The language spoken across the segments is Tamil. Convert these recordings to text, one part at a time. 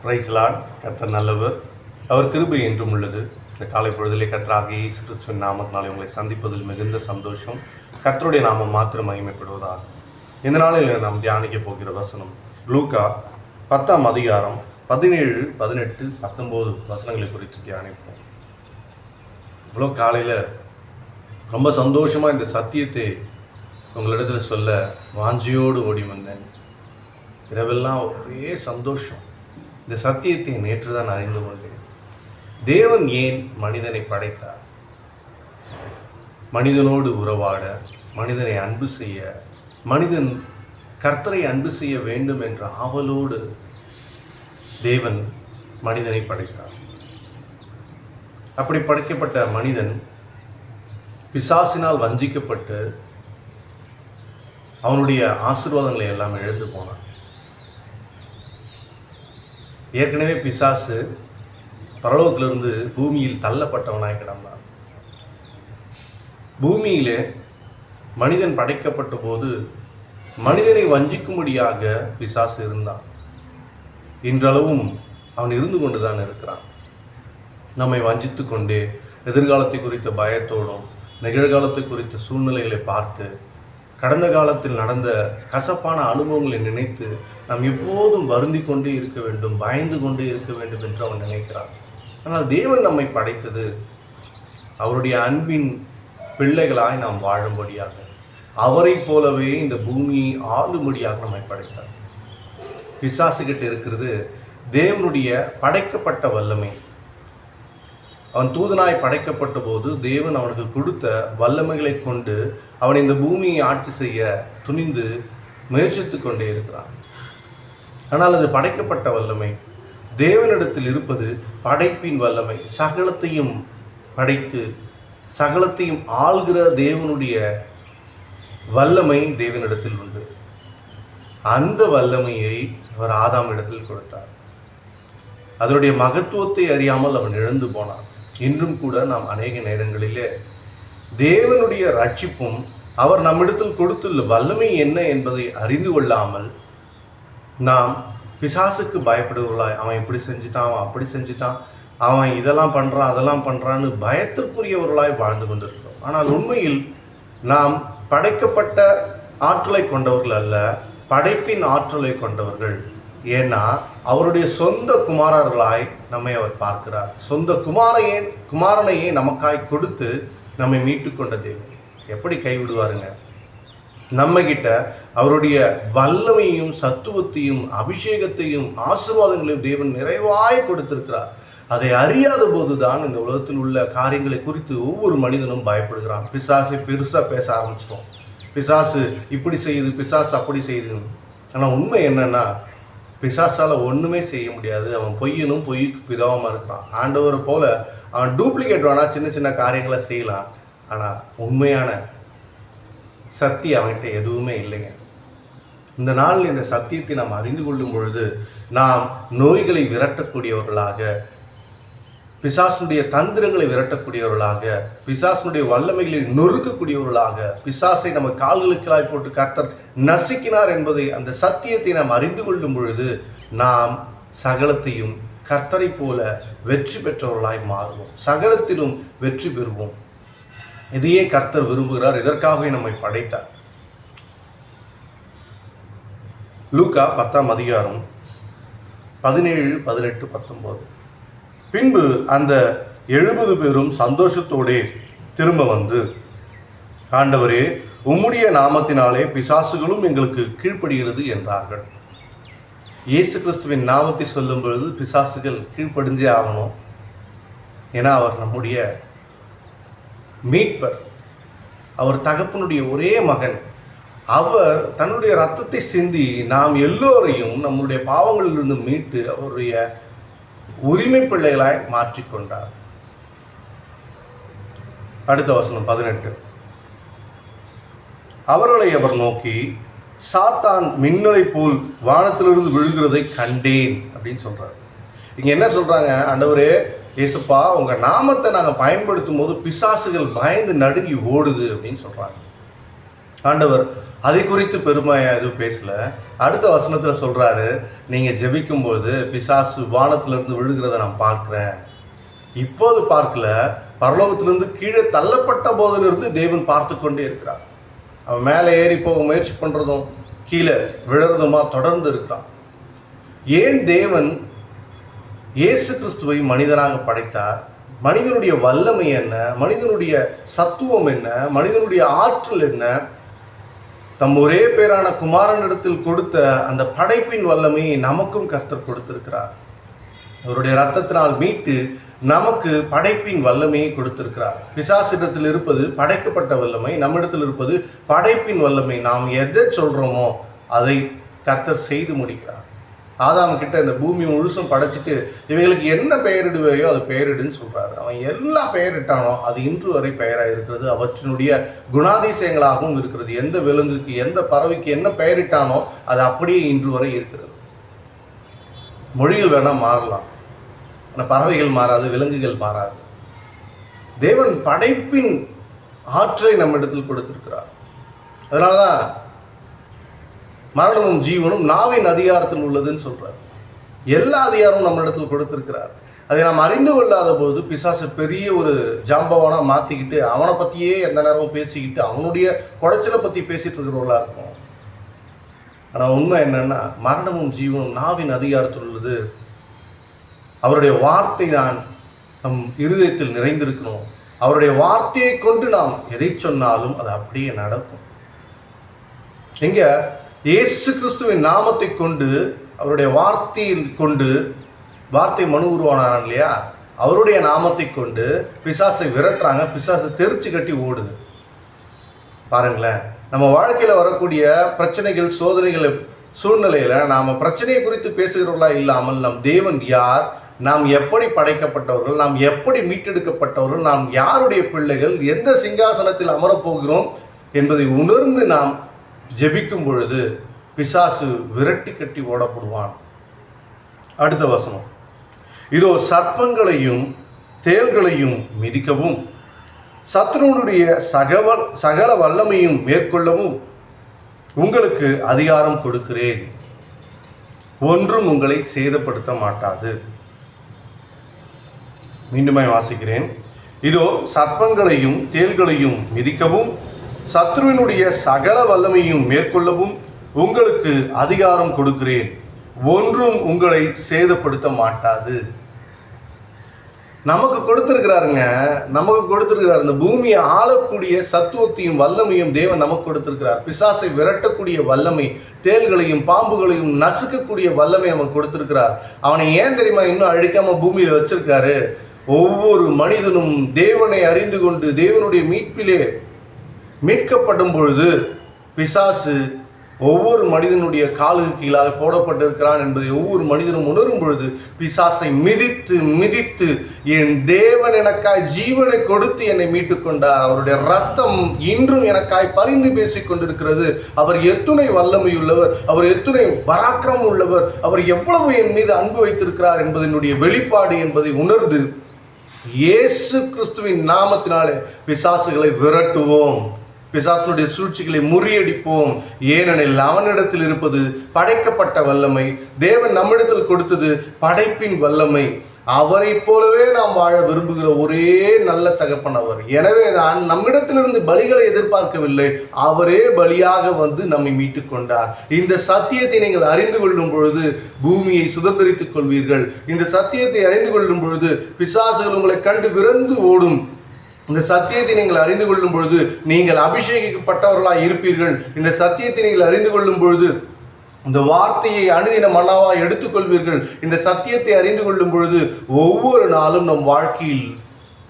Price Lord. கர்த்தர் நல்லவர், அவர் கிருபை என்றும் உள்ளது. இந்த காலை பொழுதிலே கர்த்தராகிய இயேசு கிறிஸ்துவின் நாமத்தினாலே உங்களை சந்திப்பதில் மிகுந்த சந்தோஷம். கர்த்தருடைய நாமம் மாத்திரம் மகிமைப்படுவதாக. இந்த நாளில் நாம் தியானிக்க போகிற வசனம் லூக்கா 10ஆம் அதிகாரம் 17, 18, 19 வசனங்களை குறித்து தியானிப்போம். இவ்வளோ காலையில் ரொம்ப சந்தோஷமாக இந்த சத்தியத்தை உங்களிடத்தில் சொல்ல வாஞ்சியோடு ஓடி வந்தேன். இரவெல்லாம் ஒரே சந்தோஷம். இந்த சத்தியத்தை நேற்று தான் அறிந்து கொண்டேன். தேவன் ஏன் மனிதனை படைத்தார்? மனிதனோடு உறவாட, மனிதனை அன்பு செய்ய, மனிதன் கர்த்தரை அன்பு செய்ய வேண்டும் என்ற ஆவலோடு தேவன் மனிதனை படைத்தார். அப்படி படைக்கப்பட்ட மனிதன் பிசாசினால் வஞ்சிக்கப்பட்டு அவனுடைய ஆசீர்வாதங்களை எல்லாம் இழந்து போனான். ஏற்கனவே பிசாசு பரலோகத்திலிருந்து பூமியில் தள்ளப்பட்டவனாய் கிடந்தான். பூமியிலே மனிதன் படைக்கப்பட்ட போது மனிதனை வஞ்சிக்கும்படியாக பிசாசு இருந்தான். இன்றளவும் அவன் இருந்து கொண்டு தான் இருக்கிறான். நம்மை வஞ்சித்து கொண்டே எதிர்காலத்தை குறித்த பயத்தோடும் நிகழ்காலத்தை குறித்த சூழ்நிலைகளை பார்த்து கடந்த காலத்தில் நடந்த கசப்பான அனுபவங்களை நினைத்து நாம் எப்போதும் வருந்தி கொண்டே இருக்க வேண்டும், பயந்து கொண்டே இருக்க வேண்டும் என்று அவன் நினைக்கிறான். ஆனால் தேவன் நம்மை படைத்தது அவருடைய அன்பின் பிள்ளைகளாய் நாம் வாழும்படியாக, அவரை போலவே இந்த பூமியை ஆளும்படியாக நம்மை படைத்தார். பிசாசுகிட்ட இருக்கிறது தேவனுடைய படைக்கப்பட்ட வல்லமை. அவன் தூதனாய் படைக்கப்பட்ட போது தேவன் அவனுக்கு கொடுத்த வல்லமைகளை கொண்டு அவன் இந்த பூமியை ஆட்சி செய்ய துணிந்து முயற்சித்து கொண்டே இருக்கிறான். ஆனால் அது படைக்கப்பட்ட வல்லமை. தேவனிடத்தில் இருப்பது படைப்பின் வல்லமை. சகலத்தையும் படைத்து சகலத்தையும் ஆள்கிற தேவனுடைய வல்லமை தேவனிடத்தில் உண்டு. அந்த வல்லமையை அவர் ஆதாம் இடத்தில் கொடுத்தார். அதனுடைய மகத்துவத்தை அறியாமல் அவன் இழந்து போனான். இன்றும் கூட நாம் அநேக நேரங்களிலே தேவனுடைய ரட்சிப்பும் அவர் நம்மிடத்தில் கொடுத்துள்ள வல்லமை என்ன என்பதை அறிந்து கொள்ளாமல் நாம் பிசாசுக்கு பயப்படுவர்களாய், அவன் இப்படி செஞ்சிட்டான், அவன் அப்படி செஞ்சிட்டான், அவன் இதெல்லாம் பண்ணுறான் அதெல்லாம் பண்ணுறான்னு பயத்திற்குரியவர்களாய் வாழ்ந்து கொண்டிருக்கிறோம். ஆனால் உண்மையில் நாம் படைக்கப்பட்ட ஆற்றலை கொண்டவர்கள் அல்ல, படைப்பின் ஆற்றலை கொண்டவர்கள். ஏன்னா அவருடைய சொந்த குமாரர்களாய் நம்மை அவர் பார்க்கிறார். சொந்த குமாரனையே நமக்காய் கொடுத்து நம்மை மீட்டு கொண்ட தேவன் எப்படி கைவிடுவாருங்க? நம்ம கிட்ட அவருடைய வல்லமையும் சத்துவத்தையும் அபிஷேகத்தையும் ஆசீர்வாதங்களையும் தேவன் நிறைவாய் கொடுத்திருக்கிறார். அதை அறியாத போதுதான் இந்த உலகத்தில் உள்ள காரியங்களை குறித்து ஒவ்வொரு மனிதனும் பயப்படுகிறான். பிசாசை பெருசாக பேச ஆரம்பிச்சிட்டோம். பிசாசு இப்படி செய்யுது, பிசாசு அப்படி செய்யுது. ஆனால் உண்மை என்னன்னா, பிசாசால் ஒன்றுமே செய்ய முடியாது. அவன் பொய்யனும் பொய்க்கு பிதாவமாக இருக்கிறான். ஆண்டவரை போல அவன் டூப்ளிகேட் வேணால் சின்ன சின்ன காரியங்களை செய்யலாம். ஆனால் உண்மையான சக்தி அவன்கிட்ட எதுவுமே இல்லைங்க. இந்த நாளில் இந்த சத்தியத்தை நாம் அறிந்து கொள்ளும் பொழுது நாம் நோய்களை விரட்டக்கூடியவர்களாக, பிசாசுடைய தந்திரங்களை விரட்டக்கூடியவர்களாக, பிசாசுடைய வல்லமைகளை நொறுக்கக்கூடியவர்களாக, பிசாசை நம்ம கால்களுக்களாய் போட்டு கர்த்தர் நசுக்கினார் என்பதை, அந்த சத்தியத்தை நாம் அறிந்து கொள்ளும் பொழுது நாம் சகலத்தையும் கர்த்தரை போல வெற்றி பெற்றவர்களாய் மாறுவோம். சகலத்திலும் வெற்றி பெறுவோம். இதையே கர்த்தர் விரும்புகிறார். இதற்காகவே நம்மை படைத்தார். லூக்கா 10ஆம் அதிகாரம் 17, 18, 19. பின்பு அந்த 70 பேரும் சந்தோஷத்தோடே திரும்ப வந்து, ஆண்டவரே, உம்முடைய நாமத்தினாலே பிசாசுகளும் எங்களுக்கு கீழ்ப்படுகிறது என்றார்கள். இயேசு கிறிஸ்துவின் நாமத்தை சொல்லும் பொழுது பிசாசுகள் கீழ்ப்படிஞ்சே ஆகணும். ஏன்னா அவர் நம்முடைய மீட்பர். அவர் தகப்பனுடைய ஒரே மகன். அவர் தன்னுடைய இரத்தத்தை சிந்தி நாம் எல்லோரையும் நம்முடைய பாவங்களிலிருந்து மீட்டு அவருடைய உரிமை பிள்ளைகளாய் மாற்றிக்கொண்டார். அடுத்த வசனம் 18. அவர்களை அவர் நோக்கி, சாத்தான் மின்னலை போல் வானத்திலிருந்து விழுகிறதை கண்டேன் அப்படின்னு சொல்றாரு. இங்க என்ன சொல்றாங்க? ஆண்டவரே இயேசுப்பா, உங்க நாமத்தை நாங்கள் பயன்படுத்தும் போது பிசாசுகள் பயந்து நடுங்கி ஓடுது அப்படின்னு சொல்றாங்க. ஆண்டவர் அதை குறித்து பெருமையா எதுவும் பேசல. அடுத்த வசனத்தில் சொல்றாரு, நீங்க ஜெபிக்கும்போது பிசாசு வானத்திலிருந்து விழுகிறத நான் பார்க்குறேன். இப்போது பார்க்கல, பரலோகத்திலிருந்து கீழே தள்ளப்பட்ட போதிலிருந்து தேவன் பார்த்து கொண்டே இருக்கிறார். அவன் மேலே ஏறி போக முயற்சி பண்ணுறதும் கீழே விழுறதுமா தொடர்ந்து இருக்கிறான். ஏன் தேவன் இயேசு கிறிஸ்துவை மனிதனாக படைத்தார்? மனிதனுடைய வல்லமை என்ன, மனிதனுடைய சத்துவம் என்ன, மனிதனுடைய ஆற்றல் என்ன, தம் ஒரே பேரான குமாரனிடத்தில் கொடுத்த அந்த படைப்பின் வல்லமையை நமக்கும் கர்த்தர் கொடுத்திருக்கிறார். அவருடைய இரத்தத்தினால் மீட்டு நமக்கு படைப்பின் வல்லமையை கொடுத்திருக்கிறார். பிசாசிடத்தில் இருப்பது படைக்கப்பட்ட வல்லமை, நம்மிடத்தில் இருப்பது படைப்பின் வல்லமை. நாம் எதை சொல்கிறோமோ அதை கர்த்தர் செய்து முடிக்கிறார். ஆதாம் கிட்ட இந்த பூமி முழுசும் படைச்சிட்டு இவைகளுக்கு என்ன பெயரிடுவையோ அது பெயரிடுன்னு சொல்கிறாரு. அவன் எல்லா பெயரிட்டானோ அது இன்று வரை பெயராக இருக்கிறது. அவற்றினுடைய குணாதிசயங்களாகவும் இருக்கிறது. எந்த விலங்குக்கு எந்த பறவைக்கு என்ன பெயரிட்டானோ அது அப்படியே இன்று வரை இருக்கிறது. மொழிகள் வேணால் மாறலாம், ஆனால் பறவைகள் மாறாது, விலங்குகள் மாறாது. தேவன் படைப்பின் ஆற்றலை நம்மிடத்தில் கொடுத்திருக்கிறார். அதனால தான் மரணமும் ஜீவனும் நாவின் அதிகாரத்தில் உள்ளதுன்னு சொல்றார். எல்லா அதிகாரமும் நம்மிடத்தில் கொடுத்திருக்கிறார். அதை நாம் அறிந்து கொள்ளாத போது பிசாசு பெரிய ஒரு ஜாம்பவானா மாற்றிக்கிட்டு அவனை பற்றியே எந்த நேரமும் பேசிக்கிட்டு அவனுடைய குடைச்சலை பற்றி பேசிகிட்டு இருக்கிறவர்களாக இருக்கும். ஆனால் உண்மை என்னன்னா, மரணமும் ஜீவனும் நாவின் அதிகாரத்தில் உள்ளது. அவருடைய வார்த்தை தான் நம் இருதயத்தில் நிறைந்திருக்கணும். அவருடைய வார்த்தையை கொண்டு நாம் எதை சொன்னாலும் அது அப்படியே நடக்கும். எங்க இயேசு கிறிஸ்துவின் நாமத்தை கொண்டு, அவருடைய வார்த்தையில் கொண்டு, வார்த்தை மனு உருவானாரான் இல்லையா, அவருடைய நாமத்தை கொண்டு பிசாசை விரட்டுறாங்க. பிசாசை தெரிச்சு கட்டி ஓடுது. பாருங்களேன், நம்ம வாழ்க்கையில் வரக்கூடிய பிரச்சனைகள், சோதனைகள், சூழ்நிலையில் நாம் பிரச்சனையை குறித்து பேசுகிறவர்களா இல்லாமல் நம் தேவன் யார், நாம் எப்படி படைக்கப்பட்டவர்கள், நாம் எப்படி மீட்டெடுக்கப்பட்டவர்கள், நாம் யாருடைய பிள்ளைகள், எந்த சிங்காசனத்தில் அமரப்போகிறோம் என்பதை உணர்ந்து நாம் ஜெபிக்கும் பொழுது பிசாசு விரட்டி கட்டி ஓடப்படுவான். அடுத்த வசனம், இதோ சர்ப்பங்களையும் தேள்களையும் மிதிக்கவும் சத்ருனுடைய சகல வல்லமையும் மேற்கொள்ளவும் உங்களுக்கு அதிகாரம் கொடுக்கிறேன், ஒன்றும் உங்களை சேதப்படுத்த மாட்டாது. மீண்டுமாய் வாசிக்கிறேன். இதோ சர்ப்பங்களையும் தேள்களையும் மிதிக்கவும் சத்ருவினுடைய சகல வல்லமையும் மேற்கொள்ளவும் உங்களுக்கு அதிகாரம் கொடுக்கிறேன், ஒன்றும் உங்களை சேதப்படுத்த மாட்டாது. நமக்கு கொடுத்திருக்கிறாருங்க, நமக்கு கொடுத்திருக்கிறார். இந்த பூமியை ஆளக்கூடிய சத்துவத்தையும் வல்லமையும் தேவன் நமக்கு கொடுத்திருக்கிறார். பிசாசை விரட்டக்கூடிய வல்லமை, தேள்களையும் பாம்புகளையும் நசுக்கக்கூடிய வல்லமை நமக்கு கொடுத்திருக்கிறார். அவனை ஏன் தெரியுமா இன்னும் அழிக்காம பூமியில வச்சிருக்காரு? ஒவ்வொரு மனிதனும் தேவனை அறிந்து கொண்டு தேவனுடைய மீட்பிலே மீட்கப்படும் பொழுது பிசாசு ஒவ்வொரு மனிதனுடைய காலுக்கு கீழாக போடப்பட்டிருக்கிறான் என்பதை ஒவ்வொரு மனிதனும் உணரும் பொழுது பிசாசை மிதித்து மிதித்து என் தேவன் எனக்காய் ஜீவனை கொடுத்து என்னை மீட்டு கொண்டார், அவருடைய ரத்தம் இன்றும் எனக்காய் பரிந்து பேசிக் கொண்டிருக்கிறது, அவர் எத்துணை வல்லமை உள்ளவர், அவர் எத்துணை பராக்கிரமம் உள்ளவர், அவர் எவ்வளவு என் மீது அன்பு வைத்திருக்கிறார் என்பதனுடைய வெளிப்பாடு என்பதை உணர்ந்து இயேசு கிறிஸ்துவின் நாமத்தினாலே பிசாசுகளை விரட்டுவோம், பிசாசனுடைய சூழ்ச்சிகளை முறியடிப்போம். ஏனெனில் அவனிடத்தில் இருப்பது படைக்கப்பட்ட வல்லமை, தேவன் நம்மிடத்தில் கொடுத்தது படைப்பின் வல்லமை. அவரை போலவே நாம் வாழ விரும்புகிற ஒரே நல்ல தகப்பன் அவர். எனவே தான் நம்மிடத்திலிருந்து பலிகளை எதிர்பார்க்கவில்லை, அவரே பலியாக வந்து நம்மை மீட்டு கொண்டார். இந்த சத்தியத்தை நீங்கள் அறிந்து கொள்ளும் பொழுது பூமியை சுதந்திரித்துக் கொள்வீர்கள். இந்த சத்தியத்தை அறிந்து கொள்ளும் பொழுது பிசாசுகள் உங்களை கண்டு விரைந்து ஓடும். இந்த சத்தியத்தை நீங்கள் அறிந்து கொள்ளும் பொழுது நீங்கள் அபிஷேகிக்கப்பட்டவர்களாக இருப்பீர்கள். இந்த சத்தியத்தை நீங்கள் அறிந்து கொள்ளும் பொழுது இந்த வார்த்தையை அனுதின மன்னாவாய் எடுத்துக்கொள்வீர்கள். இந்த சத்தியத்தை அறிந்து கொள்ளும் பொழுது ஒவ்வொரு நாளும் நம் வாழ்க்கையில்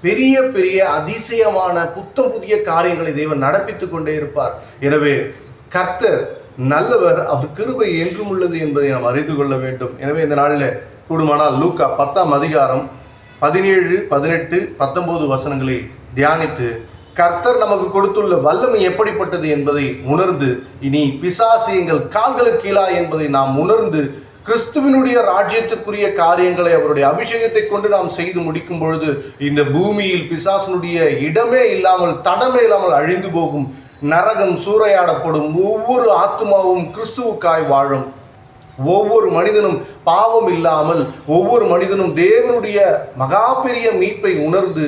பெரிய பெரிய அதிசயமான புத்தம் புதிய காரியங்களை தேவன் நடப்பித்துக் கொண்டே இருப்பார். எனவே கர்த்தர் நல்லவர், அவர் கிருபை என்றும் உள்ளது என்பதை நாம் அறிந்து கொள்ள வேண்டும். எனவே இந்த நாளில் கூடுமானால் லூக்கா 10ஆம் அதிகாரம் 17, 18, 19 வசனங்களை தியானித்து கர்த்தர் நமக்கு கொடுத்துள்ள வல்லமை எப்படிப்பட்டது என்பதை உணர்ந்து, இனி பிசாசு எங்கள் கால்களுக்கு கீழா என்பதை நாம் உணர்ந்து கிறிஸ்துவினுடைய ராஜ்யத்திற்குரிய காரியங்களை அவருடைய அபிஷேகத்தை கொண்டு நாம் செய்து முடிக்கும் பொழுது இந்த பூமியில் பிசாசனுடைய இடமே இல்லாமல், தடமே இல்லாமல் அழிந்து போகும். நரகம் சூறையாடப்படும். ஒவ்வொரு ஆத்மாவும் கிறிஸ்துவுக்காய் வாழும். ஒவ்வொரு மனிதனும் பாவம் இல்லாமல், ஒவ்வொரு மனிதனும் தேவனுடைய மகா பெரிய மீட்பை உணர்ந்து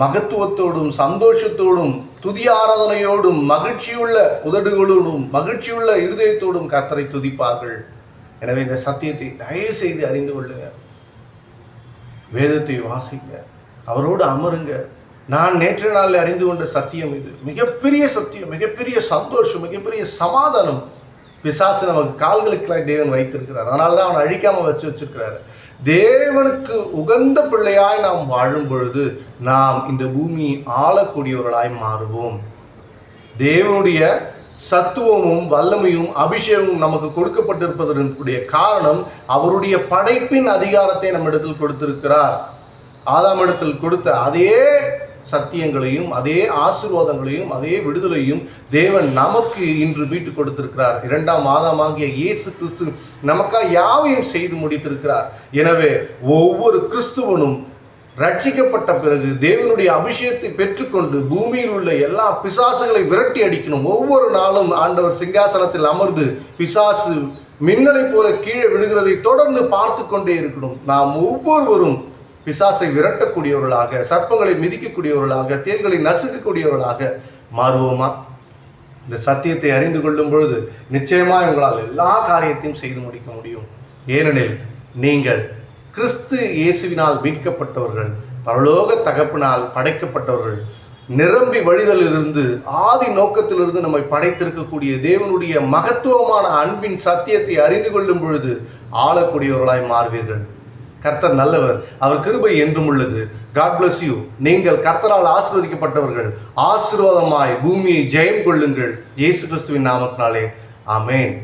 மகத்துவத்தோடும் சந்தோஷத்தோடும் துதி ஆராதனையோடும் மகிழ்ச்சியுள்ள உதடுகளோடும் மகிழ்ச்சியுள்ள இருதயத்தோடும் கர்த்தரை துதிப்பார்கள். எனவே இந்த சத்தியத்தை தயவு செய்து அறிந்து கொள்ளுங்க. வேதத்தை வாசிங்க, அவரோடு அமருங்க. நான் நேற்று நாளில் அறிந்து கொண்ட சத்தியம் இது. மிகப்பெரிய சத்தியம், மிகப்பெரிய சந்தோஷம், மிகப்பெரிய சமாதானம். பிசாசு நமக்கு கால்களுக்கு தேவன் வைத்திருக்கிறார். அதனால தான் அவனை அழிக்காமல் வச்சிருக்கிறாரு. தேவனுக்கு உகந்த பிள்ளையாய் நாம் வாழும் பொழுது நாம் இந்த பூமியை ஆளக்கூடியவர்களாய் மாறுவோம். தேவனுடைய சத்துவமும் வல்லமையும் அபிஷேகமும் நமக்கு கொடுக்கப்பட்டிருப்பதற்குரிய காரணம் அவருடைய படைப்பின் அதிகாரத்தை நம்மிடத்தில் கொடுத்திருக்கிறார். ஆதாமிடத்தில் கொடுத்த அதே சத்தியங்களையும் அதே ஆசீர்வாதங்களையும் அதே விடுதலையும் தேவன் நமக்கு இன்று மீட்டு கொடுத்திருக்கிறார். 2ஆம் ஆதாமாகிய இயேசு கிறிஸ்து நமக்காக யாவையும் செய்து முடித்திருக்கிறார். எனவே ஒவ்வொரு கிறிஸ்துவனும் ரட்சிக்கப்பட்ட பிறகு தேவனுடைய அபிஷேகத்தை பெற்றுக்கொண்டு பூமியில் உள்ள எல்லா பிசாசுகளை விரட்டி அடிக்கணும். ஒவ்வொரு நாளும் ஆண்டவர் சிங்காசனத்தில் அமர்ந்து பிசாசு மின்னலை போல கீழே விழுகிறதை தொடர்ந்து பார்த்து கொண்டே இருக்கணும். நாம் ஒவ்வொருவரும் பிசாசை விரட்டக்கூடியவர்களாக, சர்ப்பங்களை மிதிக்கக்கூடியவர்களாக, தேள்களை நசுக்கக்கூடியவர்களாக மாறுவோமா? இந்த சத்தியத்தை அறிந்து கொள்ளும் பொழுது நிச்சயமாக உங்களால் எல்லா காரியத்தையும் செய்து முடிக்க முடியும். ஏனெனில் நீங்கள் கிறிஸ்து இயேசுவினால் மீட்கப்பட்டவர்கள், பரலோக தகப்பினால் படைக்கப்பட்டவர்கள், நிரம்பி வழிதலிலிருந்து ஆதி நோக்கத்திலிருந்து நம்மை படைத்திருக்கக்கூடிய தேவனுடைய மகத்துவமான அன்பின் சத்தியத்தை அறிந்து கொள்ளும் பொழுது ஆளக்கூடியவர்களாய் மாறுவீர்கள். கர்த்தர் நல்லவர், அவர் கிருபை என்றும் உள்ளது. God bless you. நீங்கள் கர்த்தரால் ஆசீர்வதிக்கப்பட்டவர்கள். ஆசீர்வாதமாய் பூமியை ஜெயம் கொள்ளுங்கள். இயேசு கிறிஸ்துவின் நாமத்தினாலே ஆமேன்.